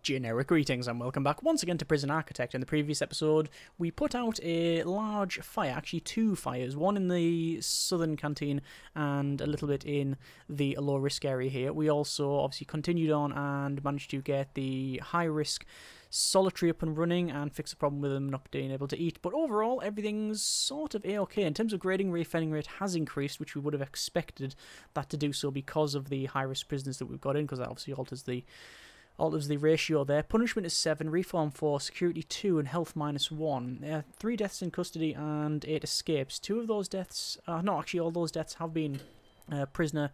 Generic greetings and welcome back once again to Prison Architect. In the previous episode, we put out a large fire, actually two fires, one in the southern canteen and a little bit in the low-risk area here. We also obviously continued on and managed to get the high-risk solitary up and running and fix the problem with them not being able to eat. But overall, everything's sort of a-okay. In terms of grading, reoffending rate has increased, which we would have expected that to do so because of the high-risk prisoners that we've got in, because that obviously alters the ratio there. Punishment is 7, reform 4, security 2, and health -1. 3 deaths in custody and 8 escapes. 2 of those deaths, no, actually all those deaths have been prisoner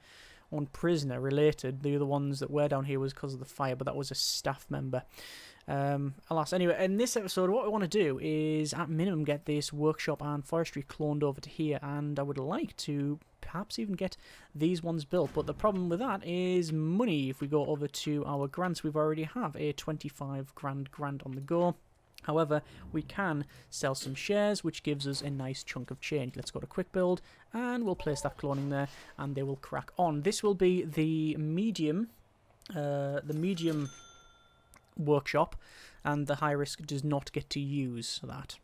on prisoner related. The other ones that were down here was because of the fire, but that was a staff member. Alas, anyway, in this episode, what we want to do is, at minimum, get this workshop and forestry cloned over to here, and I would like to perhaps even get these ones built, but the problem with that is money. If we go over to our grants, we already have a 25 grand grant on the go. However, we can sell some shares, which gives us a nice chunk of change. Let's go to quick build, and we'll place that cloning there, and they will crack on. This will be the medium workshop, and the high risk does not get to use that.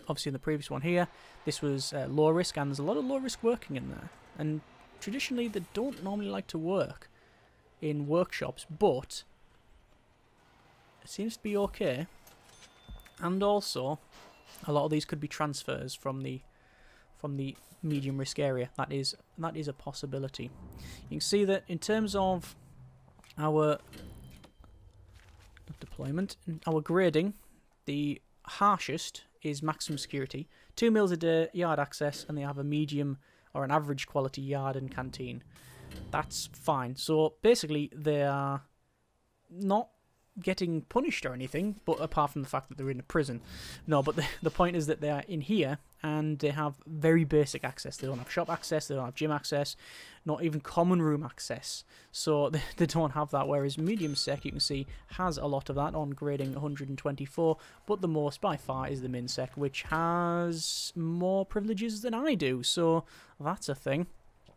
Obviously in the previous one here, this was low risk, and there's a lot of low risk working in there, and traditionally they don't normally like to work in workshops, but it seems to be okay. And also a lot of these could be transfers from the medium risk area. That is a possibility. You can see that in terms of our deployment, our grading, the harshest is maximum security, 2 meals a day, yard access, and they have a medium or an average quality yard and canteen. That's fine. So basically they are not getting punished or anything, but apart from the fact that they're in a prison. No, but the point is that they are in here and they have very basic access. They don't have shop access, they don't have gym access, not even common room access. So they don't have that, whereas medium sec, you can see, has a lot of that on grading 124, but the most by far is the min sec, which has more privileges than I do, so that's a thing.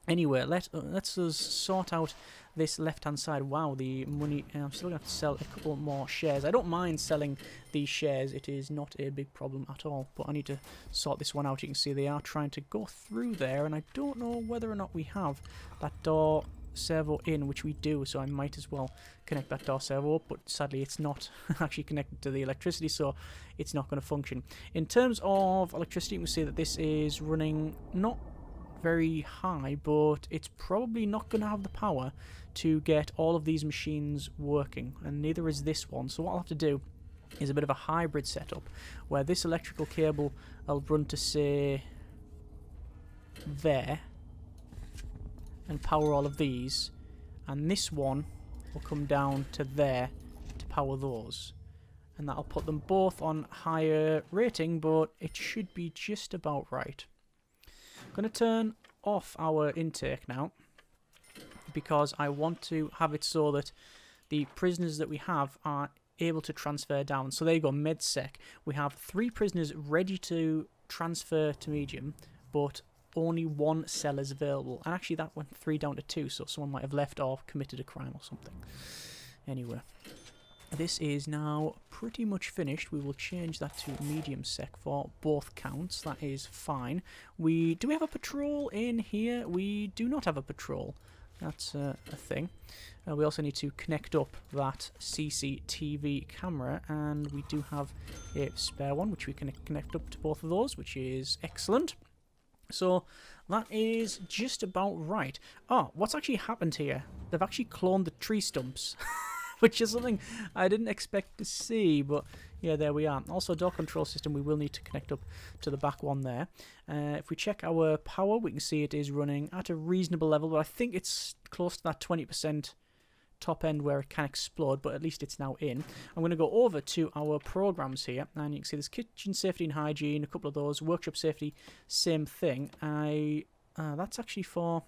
Anyway, let's us sort out this left-hand side. Wow, the money. I'm still going to have to sell a couple more shares. I don't mind selling these shares. It is not a big problem at all. But I need to sort this one out. You can see they are trying to go through there, and I don't know whether or not we have that door servo in, which we do, so I might as well connect that door servo up, but sadly it's not actually connected to the electricity, so it's not going to function. In terms of electricity, you can see that this is running not very high, but it's probably not going to have the power to get all of these machines working, and neither is this one. So what I'll have to do is a bit of a hybrid setup where this electrical cable I'll run to, say, there and power all of these, and this one will come down to there to power those, and that'll put them both on higher rating, but it should be just about right. I'm going to turn off our intake now because I want to have it so that the prisoners that we have are able to transfer down. So there you go, MedSec. We have 3 prisoners ready to transfer to medium, but only 1 cell is available. And actually that went 3 down to 2, so someone might have left or committed a crime or something. Anyway, this is now pretty much finished. We will change that to medium sec for both counts. That is fine. Do we have a patrol in here? We do not have a patrol. That's a thing. We also need to connect up that CCTV camera, and we do have a spare one, which we can connect up to both of those, which is excellent. So that is just about right. Oh, what's actually happened here? They've actually cloned the tree stumps. Which is something I didn't expect to see, but yeah, there we are. Also, door control system, we will need to connect up to the back one there. If we check our power, we can see it is running at a reasonable level, but I think it's close to that 20% top end where it can explode, but at least it's now in. I'm going to go over to our programs here, and you can see there's kitchen safety and hygiene, a couple of those, workshop safety, same thing. That's actually for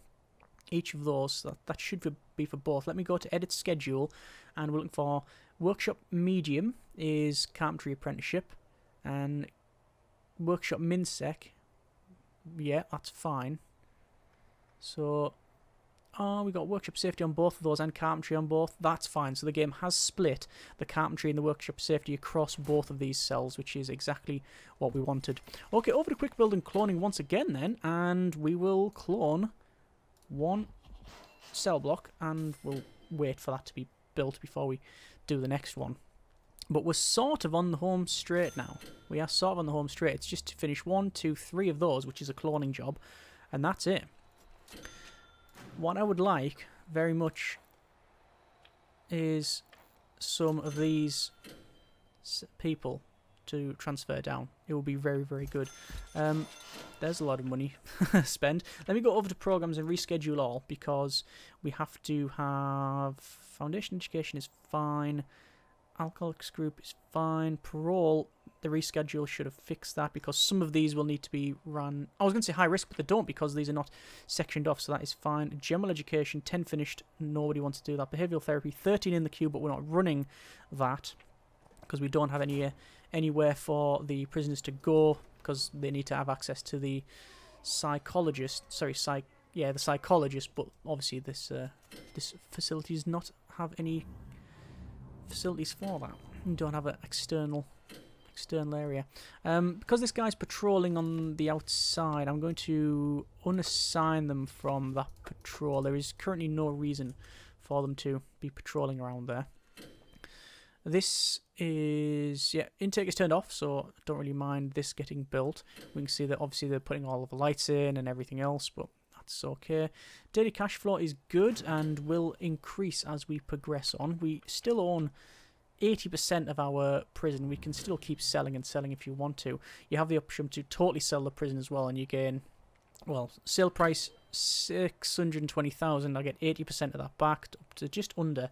each of those. That should be for both. Let me go to edit schedule, and we're looking for workshop medium is carpentry apprenticeship, and workshop minsec, yeah, that's fine. So Oh, we got workshop safety on both of those and carpentry on both. That's fine. So the game has split the carpentry and the workshop safety across both of these cells, which is exactly what we wanted. Okay, over to quick build and cloning once again then, and we will clone one cell block, and we'll wait for that to be built before we do the next one. But we're sort of on the home straight now. We are sort of on the home straight. It's just to finish 1, 2, 3 of those, which is a cloning job, and that's it. What I would like very much is some of these people to transfer down. It will be very, very good. There's a lot of money spent. Let me go over to programs and reschedule all, because we have to have foundation education is fine. Alcoholics group is fine. Parole, the reschedule should have fixed that, because some of these will need to be run. I was going to say high risk, but they don't, because these are not sectioned off, so that is fine. General education, 10 finished. Nobody wants to do that. Behavioural therapy, 13 in the queue, but we're not running that because we don't have anywhere for the prisoners to go, because they need to have access to the psychologist. Sorry, the psychologist. But obviously, this facility does not have any facilities for that. You don't have an external area. Because this guy's patrolling on the outside, I'm going to unassign them from that patrol. There is currently no reason for them to be patrolling around there. This is, yeah, intake is turned off, so I don't really mind this getting built. We can see that obviously they're putting all of the lights in and everything else, but that's okay. Daily cash flow is good and will increase as we progress on. We still own 80% of our prison. We can still keep selling and selling if you want to. You have the option to totally sell the prison as well, and you gain, well, sale price 620,000. I'll get 80% of that back, up to just under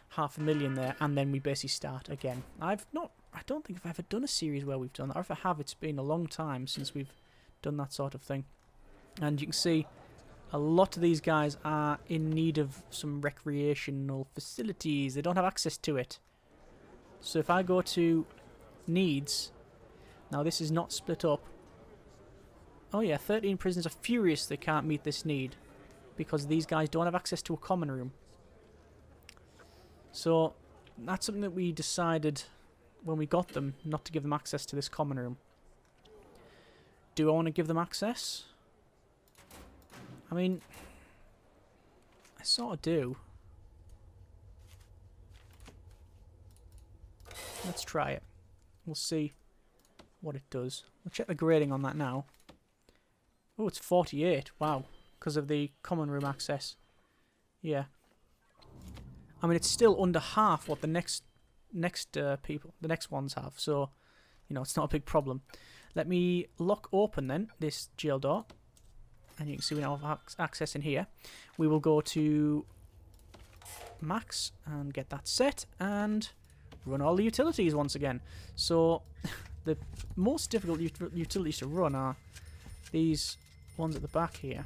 500,000 there, and then we basically start again. I don't think I've ever done a series where we've done that, or if I have, it's been a long time since we've done that sort of thing. And you can see a lot of these guys are in need of some recreational facilities. They don't have access to it. So if I go to needs, now this is not split up. Oh yeah, 13 prisoners are furious they can't meet this need because these guys don't have access to a common room. So that's something that we decided when we got them, not to give them access to this common room. Do I want to give them access? I mean, I sort of do. Let's try it. We'll see what it does. We'll check the grading on that now. Oh, it's 48. Wow. Because of the common room access. Yeah. I mean, it's still under half what the next ones have. So, you know, it's not a big problem. Let me lock open then this jail door. And you can see we now have access in here. We will go to max and get that set and run all the utilities once again. So the most difficult utilities to run are these ones at the back here.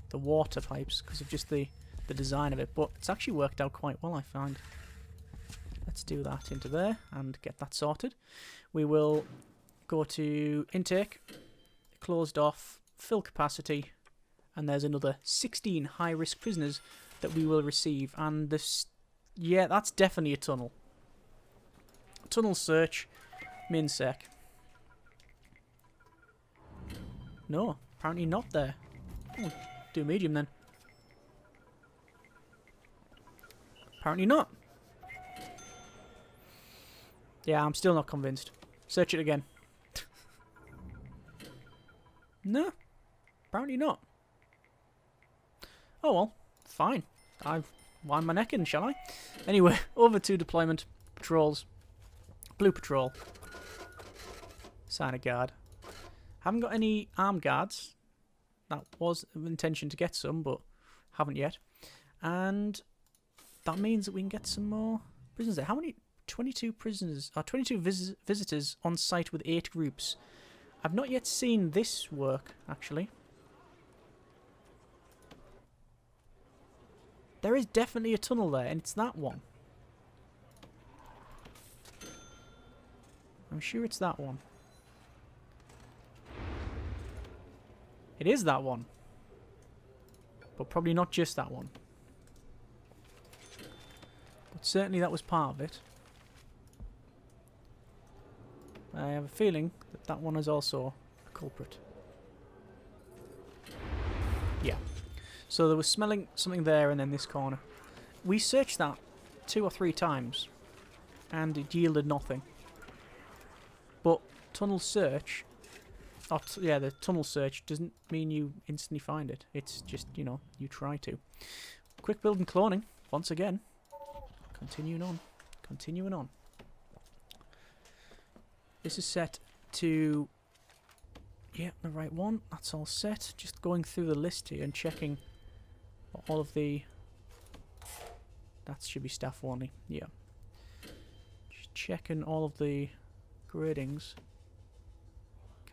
The water pipes, because of just the design of it. But it's actually worked out quite well, I find. Let's do that into there and get that sorted. We will go to intake, closed off, fill capacity, and there's another 16 high-risk prisoners that we will receive. And this, yeah, that's definitely a tunnel. Tunnel search, minsec. No, apparently not there. Oh, do medium then. Apparently not. Yeah, I'm still not convinced. Search it again. No, apparently not. Oh well, fine. I've wound my neck in, shall I? Anyway, over to deployment. Patrols. Blue patrol. Sign a guard. Haven't got any armed guards. That was an intention to get some, but haven't yet. And that means that we can get some more prisoners there. How many? 22 prisoners. 22 visitors on site with 8 groups. I've not yet seen this work, actually. There is definitely a tunnel there, and it's that one. I'm sure it's that one. It is that one. But probably not just that one. But certainly that was part of it. I have a feeling that that one is also a culprit. Yeah. So there was smelling something there and then this corner. We searched that 2 or 3 times and it yielded nothing. But tunnel search, the tunnel search doesn't mean you instantly find it. It's just, you know, you try to. Quick build and cloning, once again. Continuing on. Continuing on. This is set to... yeah, the right one. That's all set. Just going through the list here and checking all of the... that should be staff only. Yeah. Just checking all of the gradings.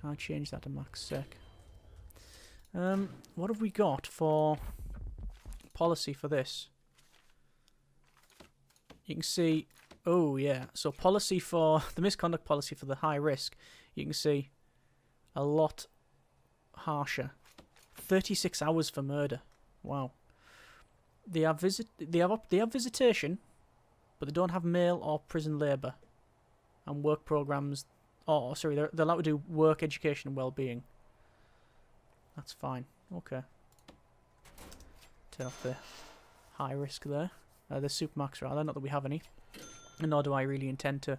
Can't change that to max sec. What have we got for policy for this? You can see... oh, yeah. So policy for... the misconduct policy for the high risk, you can see a lot harsher. 36 hours for murder. Wow. They have visitation, but they don't have male or prison labour. And work programs... oh, sorry, they're allowed to do work, education and well-being. That's fine. Okay. Turn off the high risk there. The supermax rather, not that we have any. And nor do I really intend to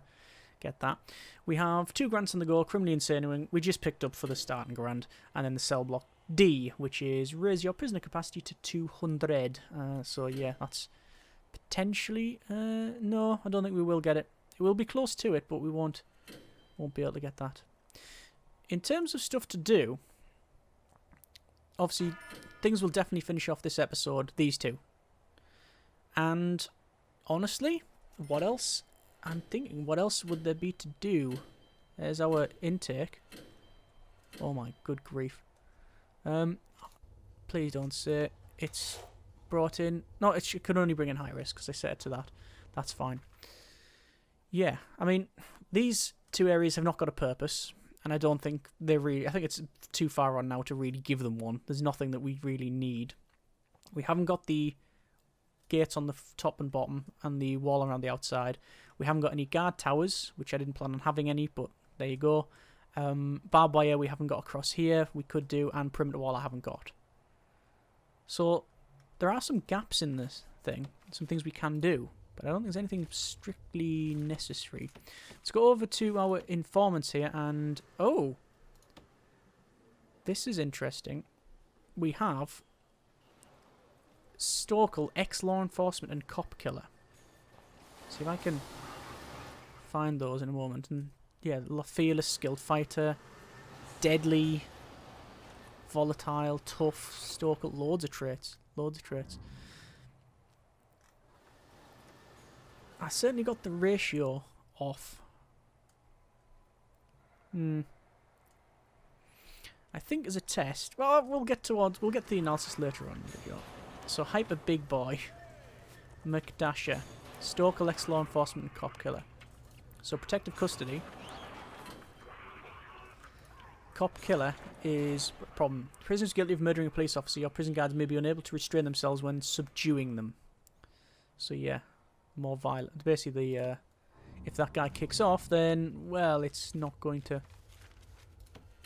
get that. We have 2 grants on the go, criminally insane, we just picked up for the starting grant, and then the cell block D, which is raise your prisoner capacity to 200. So yeah, that's potentially... no, I don't think we will get it. It will be close to it, but we won't be able to get that. In terms of stuff to do, obviously, things will definitely finish off this episode, these 2. And honestly, what else? I'm thinking, what else would there be to do? There's our intake. Oh my good grief. Please don't say it's brought in. No, it can only bring in high risk because I set it to that. That's fine. Yeah, I mean, these 2 areas have not got a purpose, and I don't think they really... I think it's too far on now to really give them one. There's nothing that we really need. We haven't got the gates on the top and bottom and the wall around the outside. We haven't got any guard towers, which I didn't plan on having any, but there you go. Barbed wire we haven't got across here. We could do, and perimeter wall I haven't got. So there are some gaps in this thing, some things we can do, but I don't think there's anything strictly necessary. Let's go over to our informants here, and oh, this is interesting. We have Stokel, ex-law enforcement and cop killer. See if I can find those in a moment. And yeah, fearless, skilled fighter, deadly, volatile, tough, Stokel, loads of traits. Loads of traits. I certainly got the ratio off. I think as a test. Well, we'll get to the analysis later on in the video. So hyper big boy, McDasher, Stoker, ex-law enforcement and cop killer. So protective custody. Cop killer is a problem. Prisoners guilty of murdering a police officer, your prison guards may be unable to restrain themselves when subduing them. So yeah, more violent. Basically, if that guy kicks off, then, well, it's not going to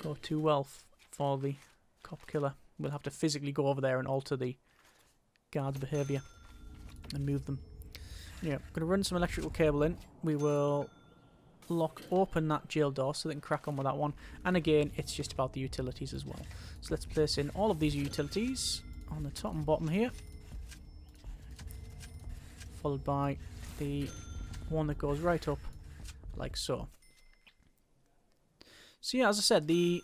go too well for the cop killer. We'll have to physically go over there and alter the guards' behaviour and move them. Yeah, I'm going to run some electrical cable in. We will open that jail door so they can crack on with that one. And again, it's just about the utilities as well. So let's place in all of these utilities on the top and bottom here. Followed by the one that goes right up like so. So yeah, as I said, the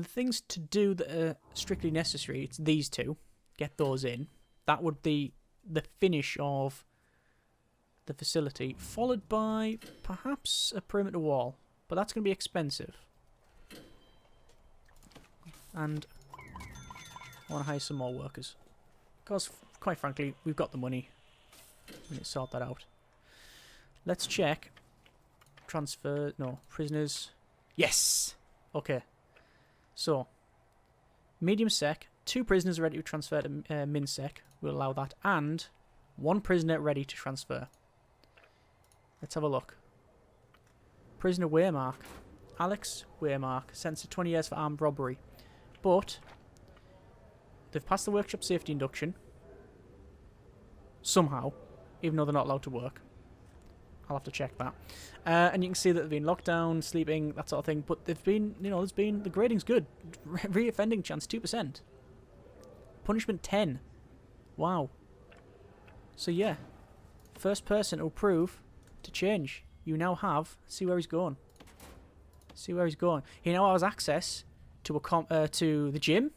things to do that are strictly necessary, it's these 2. Get those in. That would be the finish of the facility, followed by perhaps a perimeter wall, but that's going to be expensive. And I want to hire some more workers because, quite frankly, we've got the money. We need to sort that out. Let's check. Transfer, no, prisoners. Yes! Okay. So, medium sec, 2 prisoners ready to transfer to MinSec. We'll allow that. And 1 prisoner ready to transfer. Let's have a look. Prisoner Waymark. Alex Waymark. Sentenced to 20 years for armed robbery. But they've passed the workshop safety induction. Somehow. Even though they're not allowed to work. I'll have to check that. And you can see that they've been locked down, sleeping, that sort of thing. But they've been, you know, the grading's good. Re-offending chance, 2%. Punishment 10. Wow. So yeah. First person to approve to change. You now have, see where he's going. See where he's going. He now has access to to the gym.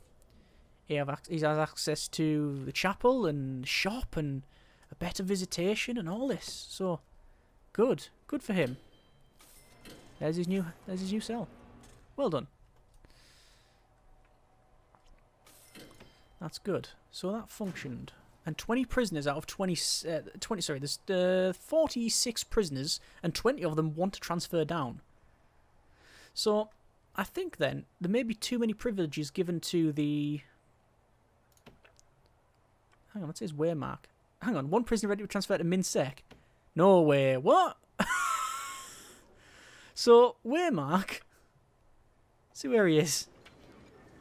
He has access to the chapel and shop and a better visitation and all this. So good. Good for him. There's his new cell. Well done. That's good. So that functioned. And 20 prisoners out of 20 sorry, there's 46 prisoners and 20 of them want to transfer down. So I think then there may be too many privileges given to the... Hang on, it says Waymark. Hang on, 1 prisoner ready to transfer to MinSec. No way, what? So Waymark, see where he is,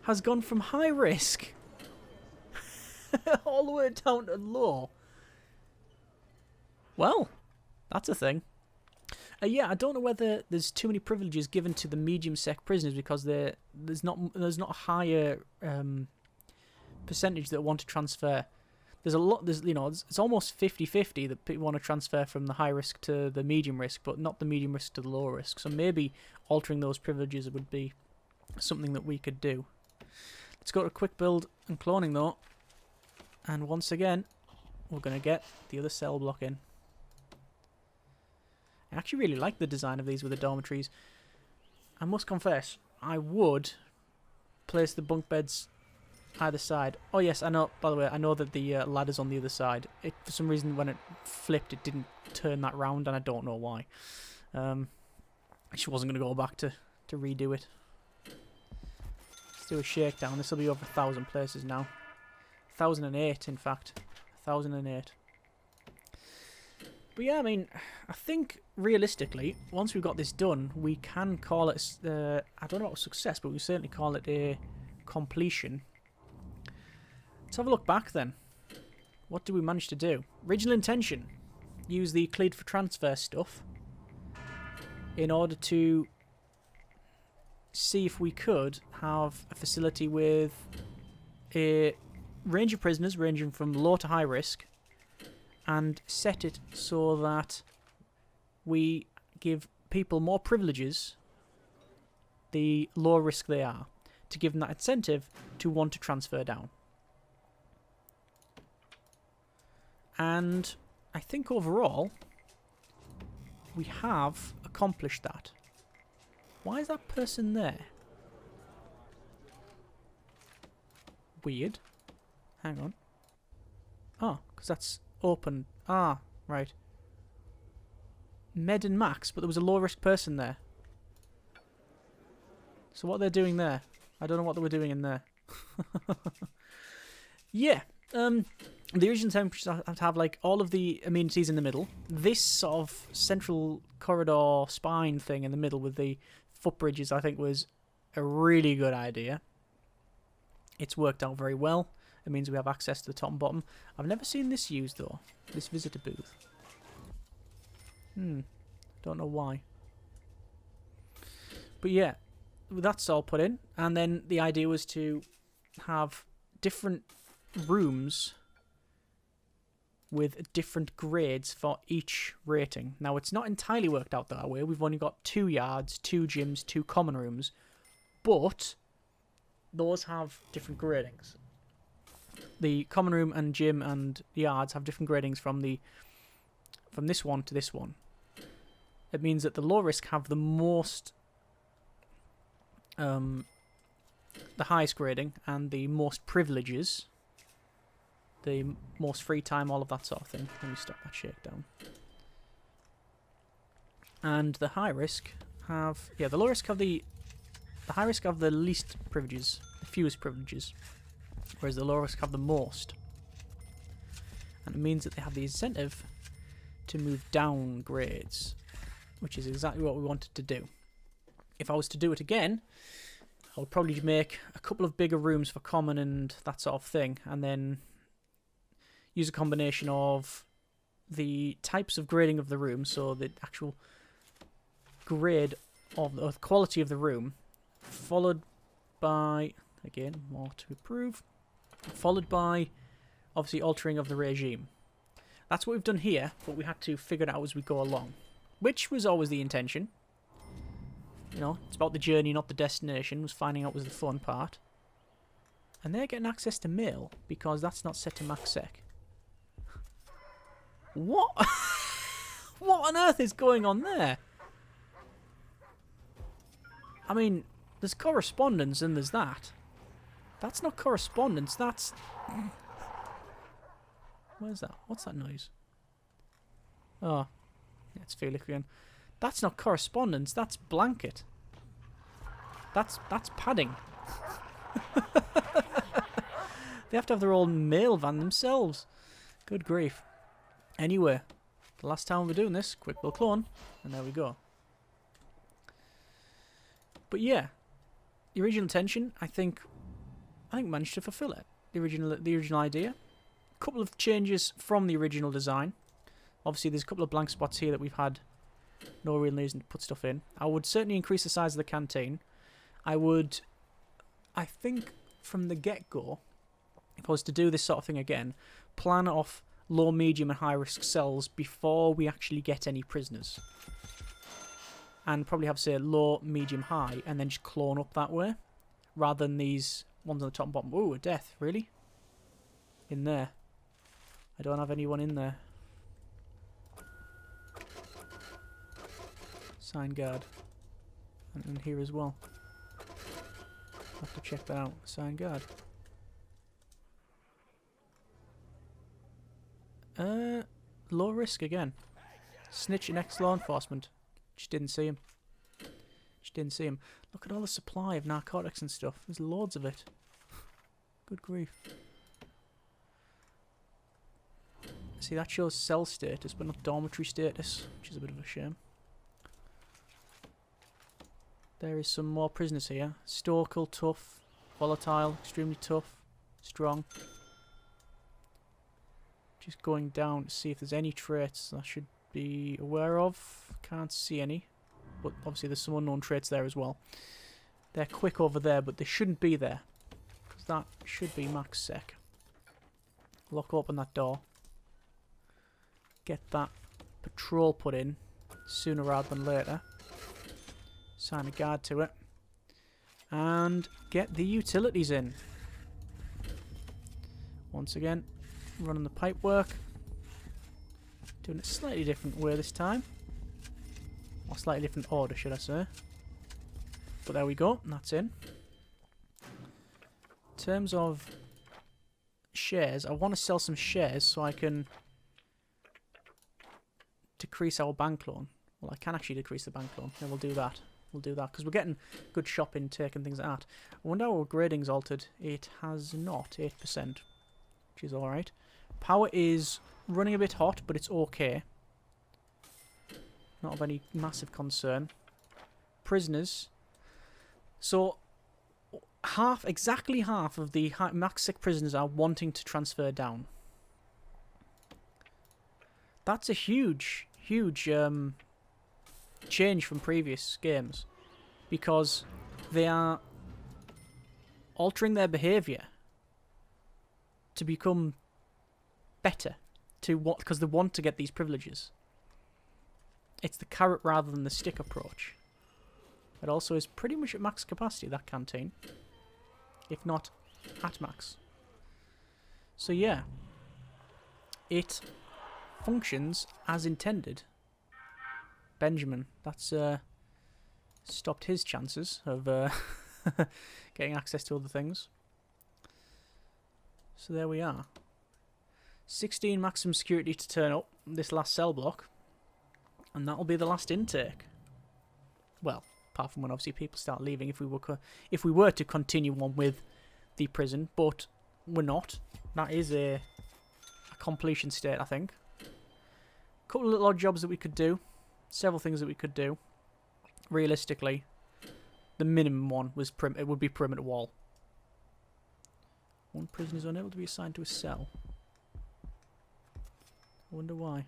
has gone from high risk all the way down to low. Well, that's a thing. Yeah, I don't know whether there's too many privileges given to the medium sec prisoners because there's not a higher percentage that want to transfer. There's a lot. You know, it's almost 50-50 that people want to transfer from the high risk to the medium risk, but not the medium risk to the low risk. So maybe altering those privileges would be something that we could do. Let's go to quick build and cloning though, and once again, we're gonna get the other cell block in. I actually really like the design of these with the dormitories. I must confess, I would place the bunk beds either side. Oh yes, I know, by the way, I know that the ladder's on the other side. For some reason, when it flipped, it didn't turn that round, and I don't know why. I just wasn't going to go back to redo it. Let's do a shakedown. This will be over 1,000 places now. 1,008, in fact. 1,008. But yeah, I mean, I think realistically, once we've got this done, we can call it, I don't know about success, but we certainly call it a completion. Let's have a look back then. What did we manage to do? Original intention. Use the cleared for transfer stuff in order to see if we could have a facility with a range of prisoners ranging from low to high risk and set it so that we give people more privileges the lower risk they are, to give them that incentive to want to transfer down. And I think overall, we have accomplished that. Why is that person there? Weird. Hang on. Oh, because that's open. Ah, right. Med and Max, but there was a low-risk person there. So what they're doing there? I don't know what they were doing in there. Yeah. The original temperatures have to have like all of the amenities in the middle. This sort of central corridor spine thing in the middle with the footbridges, I think, was a really good idea. It's worked out very well. It means we have access to the top and bottom. I've never seen this used though. This visitor booth. Don't know why. But yeah, that's all put in. And then the idea was to have different rooms with different grades for each rating. Now, it's not entirely worked out that way. We've only got 2 yards, 2 gyms, 2 common rooms. But those have different gradings. The common room and gym and yards have different gradings from this one to this one. It means that the low risk have the most the highest grading and the most privileges, the most free time, all of that sort of thing. Let me stop that shakedown. And the high risk have, yeah, the low risk have the high risk have the least privileges, the fewest privileges. whereas the low risk have the most. And it means that they have the incentive to move down grades, which is exactly what we wanted to do. If I was to do it again, I would probably make a couple of bigger rooms for common and that sort of thing, and then use a combination of the types of grading of the room, so the actual grade of the quality of the room, followed by, again, more to improve, followed by, obviously, altering of the regime. That's what we've done here, but we had to figure it out as we go along, which was always the intention. You know, it's about the journey, not the destination. Was finding out was the fun part. And they're getting access to mail, because that's not set to max sec. What? What on earth is going on there? I mean, there's correspondence and there's that. That's not correspondence, that's... Where's that? What's that noise? Oh, yeah, it's Felix again. That's not correspondence, that's blanket. That's padding. They have to have their own mail van themselves. Good grief. Anyway, the last time we're doing this, quick little clone, and there we go. But yeah, the original intention, I think managed to fulfill it. The original idea. A couple of changes from the original design. Obviously, there's a couple of blank spots here that we've had no real reason to put stuff in. I would certainly increase the size of the canteen. I think from the get-go, if I was to do this sort of thing again, plan off low, medium and high risk cells before we actually get any prisoners. And probably have, say, low, medium, high, and then just clone up that way, rather than these ones on the top and bottom. Ooh, a death, really? In there. I don't have anyone in there. Sign guard. And here as well. Have to check that out. Sign guard. Low risk again. Snitch and ex-law enforcement. Just didn't see him. Just didn't see him. Look at all the supply of narcotics and stuff. There's loads of it. Good grief. See, that shows cell status, but not dormitory status, which is a bit of a shame. There is some more prisoners here. Stoical, tough, volatile, extremely tough, strong. Just going down to see if there's any traits I should be aware of. Can't see any, but obviously there's some unknown traits there as well. They're quick over there, but they shouldn't be there, because that should be max sec. Lock open that door. Get that patrol put in sooner rather than later. Sign a guard to it. And get the utilities in. Once again, running the pipe work. Doing it a slightly different way this time. Or slightly different order, should I say. But there we go, and that's in. In terms of shares, I want to sell some shares so I can decrease our bank loan. Well, I can actually decrease the bank loan. Yeah, we'll do that. We'll do that, because we're getting good shop intake and things like that. I wonder how our grading's altered. It has not, 8%, which is alright. Power is running a bit hot, but it's okay. Not of any massive concern. Prisoners. So, exactly half of the max sick prisoners are wanting to transfer down. That's a huge change from previous games, because they are altering their behaviour to become better, because they want to get these privileges. It's the carrot rather than the stick approach. It also is pretty much at max capacity, that canteen, if not at max. So yeah, it functions as intended. Benjamin, that's stopped his chances of getting access to other things. So there we are. 16 maximum security to turn up this last cell block, and that'll be the last intake. Well, apart from when obviously people start leaving, if we were to continue on with the prison, but we're not. That is a completion state, I think. A couple of little odd jobs that we could do. Several things that we could do. Realistically, the minimum one was it would be perimeter wall. One prisoner is unable to be assigned to a cell. I wonder why.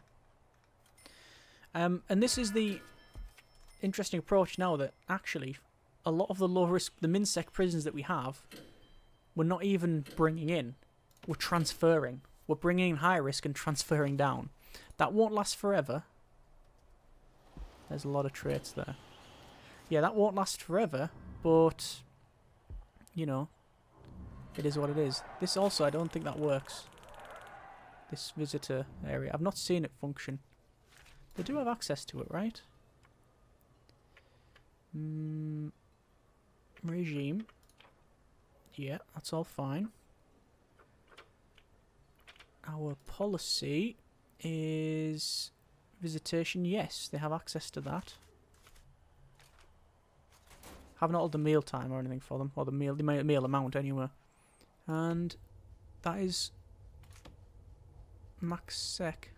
And this is the interesting approach now that actually a lot of the low risk, the min-sec prisons that we have, we're not even bringing in. We're transferring. We're bringing in high risk and transferring down. That won't last forever. There's a lot of traits there. Yeah, that won't last forever, but, you know, it is what it is. This also, I don't think that works. This visitor area. I've not seen it function. They do have access to it, right? Regime. Yeah, that's all fine. Our policy is visitation. Yes, they have access to that. Haven't altered the meal time or anything for them, or the meal amount anyway. And that is max sec.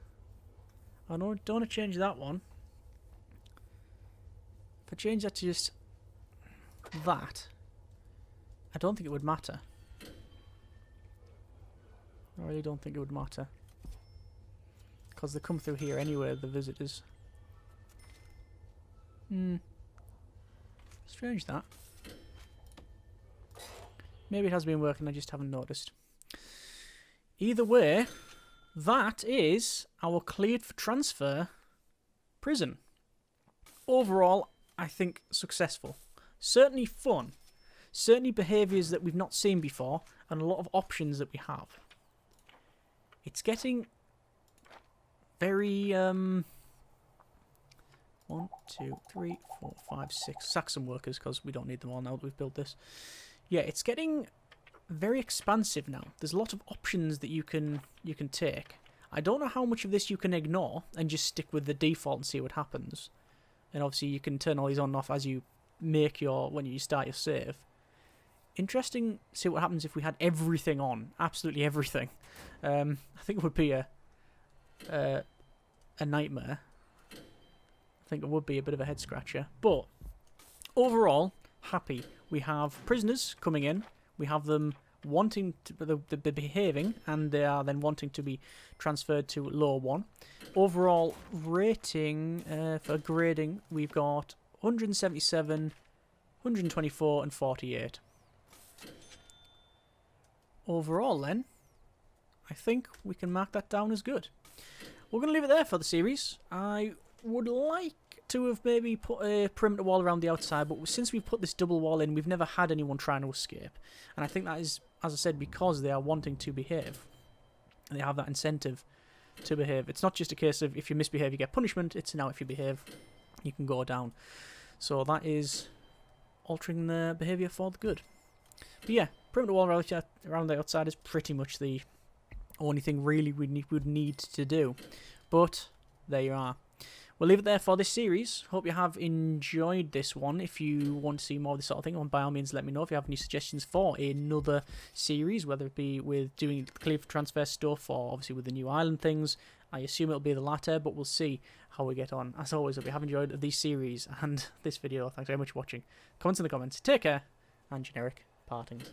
I don't want to change that one. If I change that to just that, I don't think it would matter. I really don't think it would matter. Because they come through here anyway, the visitors. Strange that. Maybe it has been working, I just haven't noticed. Either way, that is our cleared for transfer prison. Overall, I think successful. Certainly fun. Certainly behaviours that we've not seen before, and a lot of options that we have. It's getting very 1, 2, 3, 4, 5, 6 Saxon workers, because we don't need them all now that we've built this. Yeah, it's getting very expansive now. There's a lot of options that you can take. I don't know how much of this you can ignore and just stick with the default and see what happens. And obviously you can turn all these on and off as you make when you start your save. Interesting to see what happens if we had everything on, absolutely everything. I think it would be a nightmare. I think it would be a bit of a head scratcher, but overall, happy. We have prisoners coming in. We have them wanting to be behaving, and they are then wanting to be transferred to lower 1. Overall rating for grading, we've got 177, 124, and 48. Overall, then, I think we can mark that down as good. We're going to leave it there for the series. I would like to have maybe put a perimeter wall around the outside, but since we've put this double wall in, we've never had anyone trying to escape. And I think that is, as I said, because they are wanting to behave. And they have that incentive to behave. It's not just a case of if you misbehave, you get punishment. It's now if you behave, you can go down. So that is altering the behaviour for the good. But yeah, perimeter wall around the outside is pretty much the only thing really we would need to do. But there you are. We'll leave it there for this series. Hope you have enjoyed this one. If you want to see more of this sort of thing, by all means let me know. If you have any suggestions for another series, whether it be with doing clear for transfer stuff or obviously with the new island things, I assume it'll be the latter, but we'll see how we get on. As always, if you have enjoyed this series and this video, thanks very much for watching. Comments in the comments. Take care, and generic partings.